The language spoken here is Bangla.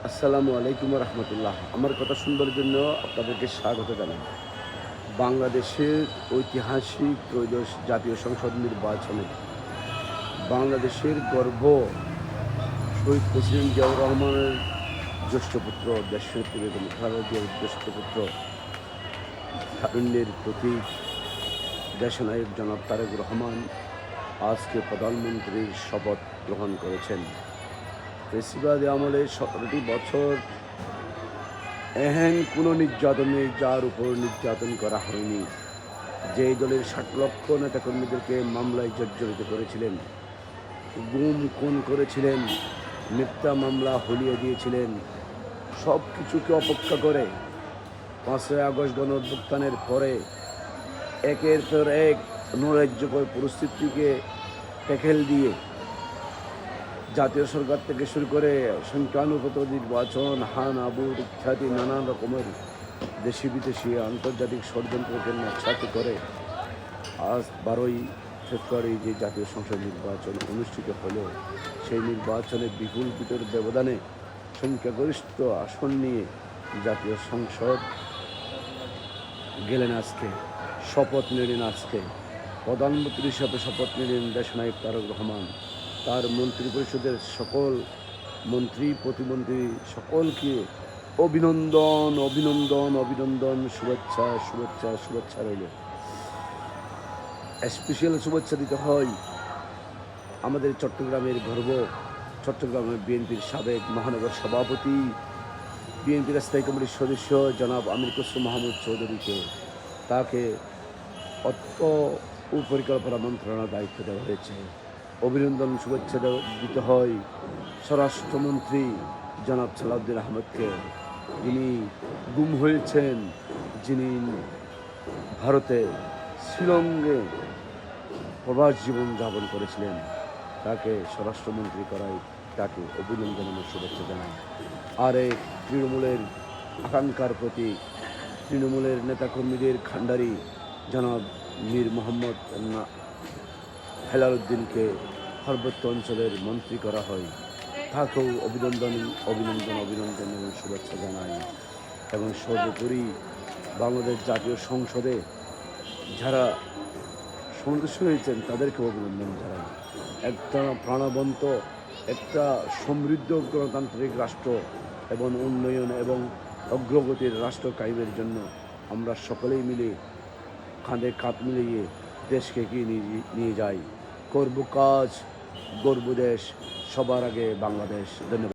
আসসালামু আলাইকুম রহমতুল্লাহ। আমার কথা শুনবার জন্য আপনাদেরকে স্বাগত জানাই। বাংলাদেশের ঐতিহাসিক ত্রয়োদশ জাতীয় সংসদ নির্বাচনে বাংলাদেশের গর্ব শহীদ প্রেসিডেন্ট জিয়াউর রহমানের জ্যেষ্ঠ পুত্র, দেশনেত্রী বেগম খালেদা জিয়ার জ্যেষ্ঠ পুত্র, তারুণ্যের প্রতীক দেশনায়ক জনাব তারেক রহমান আজকে প্রধানমন্ত্রীর শপথ গ্রহণ করেছেন। ফেসিবাদী আমলে ১৭টি বছর এহেন কোনো নির্যাতন নেই যার উপর নির্যাতন করা হয়নি। যেই দলের ৬০ লক্ষ নেতাকর্মীদেরকে মামলায় জর্জরিত করেছিলেন, গুম খুন করেছিলেন, মিথ্যা মামলা হলিয়ে দিয়েছিলেন, সব কিছুকে অপেক্ষা করে ৫ই আগস্ট গণঅভ্যুত্থানের পরে একের পর এক নৈরাজ্যকর পরিস্থিতিকে ট্যাকেল দিয়ে জাতীয় সরকার থেকে শুরু করে সংখ্যানুপাত নির্বাচন, হান আবুর ইত্যাদি নানান রকমের দেশি বিদেশি আন্তর্জাতিক ষড়যন্ত্রকে নস্যাৎ করে আজ ১২ই ফেব্রুয়ারি যে জাতীয় সংসদ নির্বাচন অনুষ্ঠিত হলো, সেই নির্বাচনে বিপুল ব্যবধানে সংখ্যাগরিষ্ঠ আসন নিয়ে জাতীয় সংসদ গেলেন। আজকে শপথ নিলেন। আজকে প্রধানমন্ত্রী হিসাবে শপথ নিলেন দেশনায়ক তারেক রহমান। তার মন্ত্রিপরিষদের সকল মন্ত্রী প্রতিমন্ত্রী সকলকে অভিনন্দন, অভিনন্দন, অভিনন্দন, শুভেচ্ছা, শুভেচ্ছা, শুভেচ্ছা রইল। স্পেশাল শুভেচ্ছা দিতে হয় আমাদের চট্টগ্রামের গর্ব, চট্টগ্রামের বিএনপির সাবেক মহানগর সভাপতি, বিএনপির স্থায়ী কমিটির সদস্য জনাব আমির খসরু মাহমুদ চৌধুরীকে। তাকে অর্থ ও পরিকল্পনা মন্ত্রণালয়ের দায়িত্ব দেওয়া হয়েছে। অভিনন্দন, শুভেচ্ছা দিতে হয় স্বরাষ্ট্রমন্ত্রী জনাব সালাউদ্দিন আহমেদকে, যিনি গুম হয়েছেন, যিনি ভারতে শিলংয়ে প্রবাস জীবন যাপন করেছিলেন। তাকে স্বরাষ্ট্রমন্ত্রী করায় তাকে অভিনন্দন এবং শুভেচ্ছা জানাই। আর এই তৃণমূলের আকাঙ্ক্ষার প্রতি তৃণমূলের নেতাকর্মীদের খান্ডারি জনাব মীর মোহাম্মদ হেলাল উদ্দিনকে পার্বত্য অঞ্চলের মন্ত্রী করা হয়। তাকেও অভিনন্দন, অভিনন্দন, অভিনন্দন এবং শুভেচ্ছা জানাই। এবং সর্বোপরি বাংলাদেশ জাতীয় সংসদে যারা সদস্য হয়েছেন তাদেরকে অভিনন্দন জানাই। একটা প্রাণবন্ত, একটা সমৃদ্ধ গণতান্ত্রিক রাষ্ট্র এবং উন্নয়ন এবং অগ্রগতির রাষ্ট্র কায়েমের জন্য আমরা সকলেই মিলে কাঁধে কাঁধ মিলিয়ে দেশকে এগিয়ে নিয়ে যাই। করব কাজ, গর্ব দেশ, সবার আগে বাংলাদেশ। ধন্যবাদ।